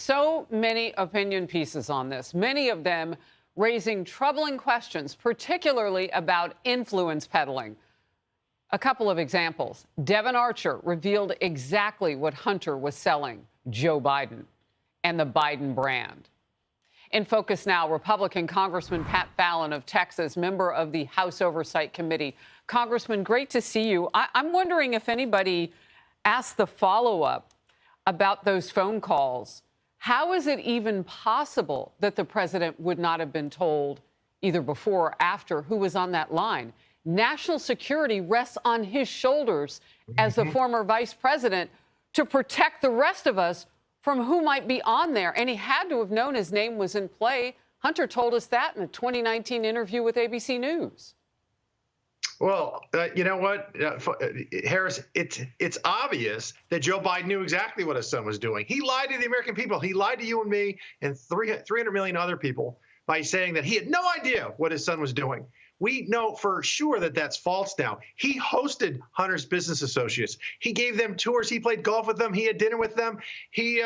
so many opinion pieces on this, many of them raising troubling questions, particularly about influence peddling. A couple of examples. Devon Archer revealed exactly what Hunter was selling, Joe Biden and the Biden brand. In focus now, Republican Congressman Pat Fallon of Texas, member of the House Oversight Committee. Congressman, great to see you. I'm wondering if anybody asked the follow-up about those phone calls. How is it even possible that the president would not have been told, either before or after, who was on that line? National security rests on his shoulders as the former vice president to protect the rest of us from who might be on there. And he had to have known his name was in play. Hunter told us that in a 2019 interview with ABC News. Well, you know what, Harris, it's obvious that Joe Biden knew exactly what his son was doing. He lied to the American people. He lied to you and me and 300 million other people by saying that he had no idea what his son was doing. We know for sure that that's false now. He hosted Hunter's business associates. He gave them tours. He played golf with them. He had dinner with them. He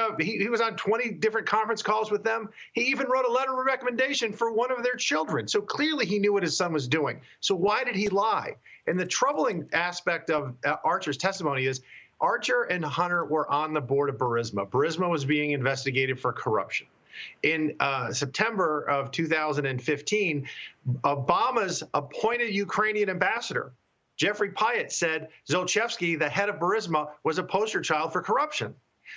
was on 20 different conference calls with them. He even wrote a letter of recommendation for one of their children. So clearly he knew what his son was doing. So why did he lie? And the troubling aspect of Archer's testimony is Archer and Hunter were on the board of Burisma. Burisma was being investigated for corruption. In September of 2015, Obama's appointed Ukrainian ambassador, Jeffrey Pyatt, said Zlochevsky, the head of Burisma, was a poster child for corruption.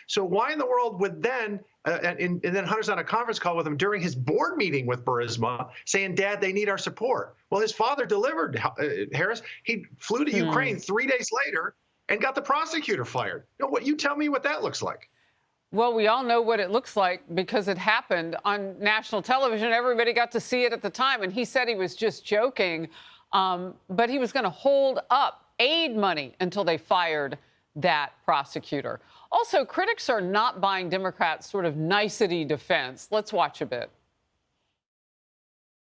So why in the world would then, and then Hunter's on a conference call with him during his board meeting with Burisma saying, Dad, they need our support. Well, his father delivered, Harris. He flew to Ukraine 3 days later and got the prosecutor fired. You tell me what that looks like. Well, we all know what it looks like because it happened on national television. Everybody got to see it at the time. And he said he was just joking, but he was going to hold up aid money until they fired that prosecutor. Also, critics are not buying Democrats' sort of nicety defense. Let's watch a bit.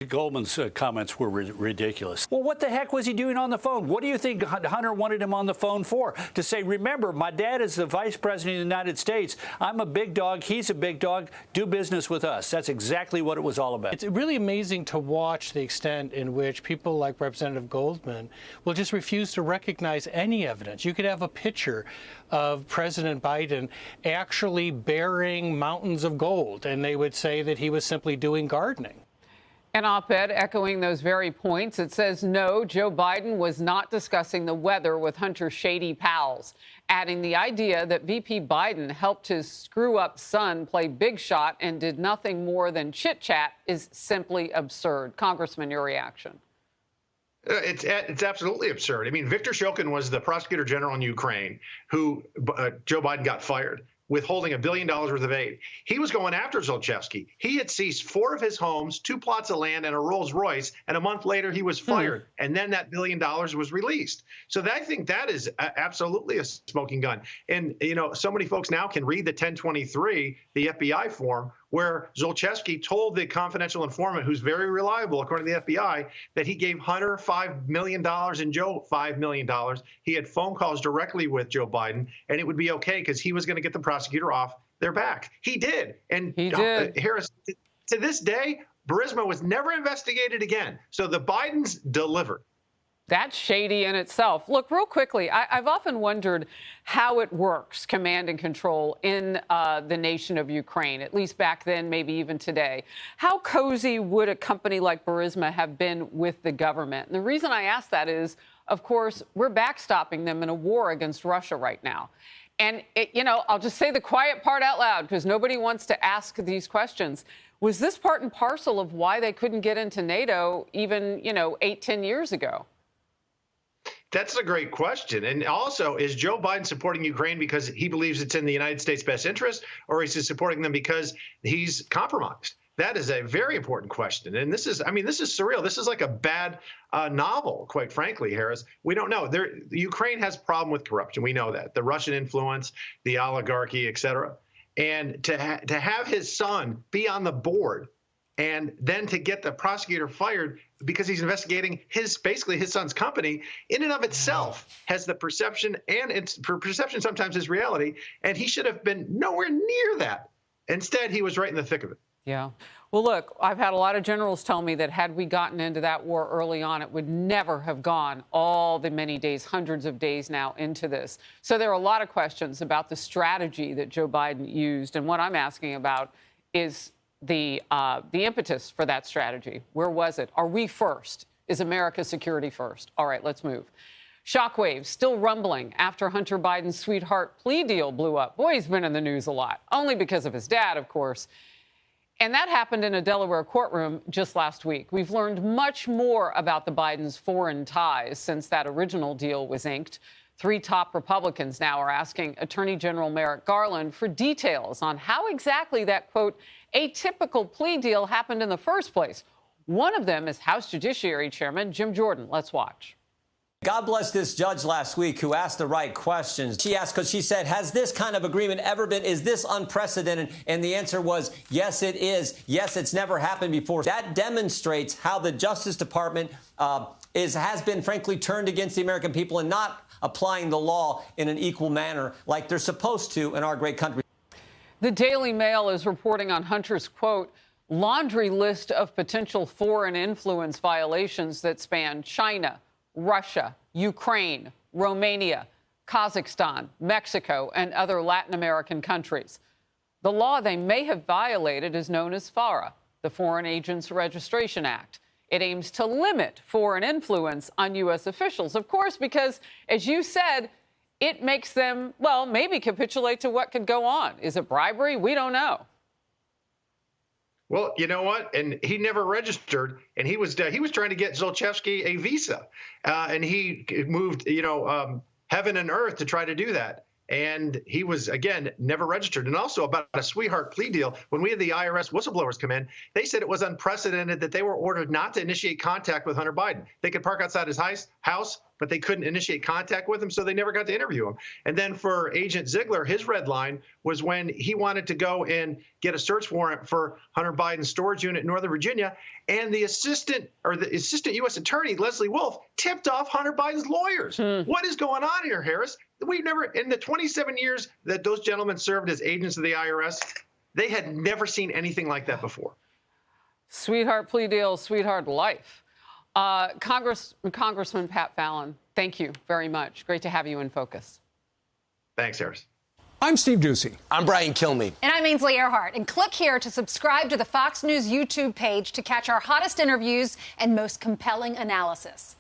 Goldman's comments were ridiculous. Well, what the heck was he doing on the phone? What do you think Hunter wanted him on the phone for? To say, remember, my dad is the vice president of the United States. I'm a big dog. He's a big dog. Do business with us. That's exactly what it was all about. It's really amazing to watch the extent in which people like Representative Goldman will just refuse to recognize any evidence. You could have a picture of President Biden actually bearing mountains of gold, and they would say that he was simply doing gardening. An op-ed echoing those very points. It says, no, Joe Biden was not discussing the weather with Hunter's shady pals, adding the idea that VP Biden helped his screw-up son play big shot and did nothing more than chit-chat is simply absurd. Congressman, your reaction. It's absolutely absurd. I mean, Viktor Shokin was the prosecutor general in Ukraine who Joe Biden got fired, withholding $1 billion worth of aid. He was going after Zlochevsky. He had seized 4 of his homes, 2 plots of land, and a Rolls Royce, and a month later he was fired. And then that $1 billion was released. So I think that is absolutely a smoking gun. And, so many folks now can read the 1023, the FBI form, where Zlochevsky told the confidential informant, who's very reliable, according to the FBI, that he gave Hunter $5 million and Joe $5 million. He had phone calls directly with Joe Biden, and it would be okay because he was going to get the prosecutor off their back. He did. And he did. Harris, to this day, Burisma was never investigated again. So the Bidens delivered. That's shady in itself. Look, real quickly, I've often wondered how it works, command and control in the nation of Ukraine, at least back then, maybe even today. How cozy would a company like Burisma have been with the government? And the reason I ask that is, of course, we're backstopping them in a war against Russia right now. And, I'll just say the quiet part out loud because nobody wants to ask these questions. Was this part and parcel of why they couldn't get into NATO even, 8-10 years ago? That's a great question. And also, is Joe Biden supporting Ukraine because he believes it's in the United States' best interest, or is he supporting them because he's compromised? That is a very important question. And this is surreal. This is like a bad novel, quite frankly, Harris. We don't know. Ukraine has a problem with corruption. We know that. The Russian influence, the oligarchy, et cetera. And to have his son be on the board and then to get the prosecutor fired because he's investigating basically his son's company, in and of itself has the perception, and perception sometimes is reality, and he should have been nowhere near that. Instead, he was right in the thick of it. Yeah. Well, look, I've had a lot of generals tell me that had we gotten into that war early on, it would never have gone all the many days, hundreds of days now into this. So there are a lot of questions about the strategy that Joe Biden used. And what I'm asking about is the impetus for that strategy. Where was it? Are we first? Is America's security first? All right, let's move. Shockwaves still rumbling after Hunter Biden's sweetheart plea deal blew up. Boy, he's been in the news a lot, only because of his dad, of course. And that happened in a Delaware courtroom just last week. We've learned much more about the Bidens' foreign ties since that original deal was inked. 3 top Republicans now are asking Attorney General Merrick Garland for details on how exactly that, quote, atypical plea deal happened in the first place. One of them is House Judiciary Chairman Jim Jordan. Let's watch. God bless this judge last week who asked the right questions. She asked because she said, has this kind of agreement ever been, is this unprecedented? And the answer was, yes, it is. Yes, it's never happened before. That demonstrates how the Justice Department has been, frankly, turned against the American people and not applying the law in an equal manner like they're supposed to in our great country. The Daily Mail is reporting on Hunter's, quote, laundry list of potential foreign influence violations that span China, Russia, Ukraine, Romania, Kazakhstan, Mexico, and other Latin American countries. The law they may have violated is known as FARA, the Foreign Agents Registration Act. It aims to limit foreign influence on U.S. officials, of course, because, as you said, it makes them, well, maybe capitulate to what could go on. Is it bribery? We don't know. Well, you know what? And he never registered, and he was trying to get Zlochevsky a visa, and he moved, heaven and earth to try to do that. And he was, again, never registered. And also about a sweetheart plea deal, when we had the IRS whistleblowers come in, they said it was unprecedented that they were ordered not to initiate contact with Hunter Biden. They could park outside his house, but they couldn't initiate contact with him, so they never got to interview him. And then for Agent Ziegler, his red line was when he wanted to go and get a search warrant for Hunter Biden's storage unit in Northern Virginia, and the assistant U.S. attorney, Leslie Wolf, tipped off Hunter Biden's lawyers. What is going on here, Harris? We've never, in the 27 years that those gentlemen served as agents of the IRS, they had never seen anything like that before. Sweetheart plea deal, sweetheart life. Congressman Pat Fallon, thank you very much. Great to have you in focus. Thanks, Harris. I'm Steve Doocy. I'm Brian Kilmeade. And I'm Ainsley Earhart. And click here to subscribe to the Fox News YouTube page to catch our hottest interviews and most compelling analysis.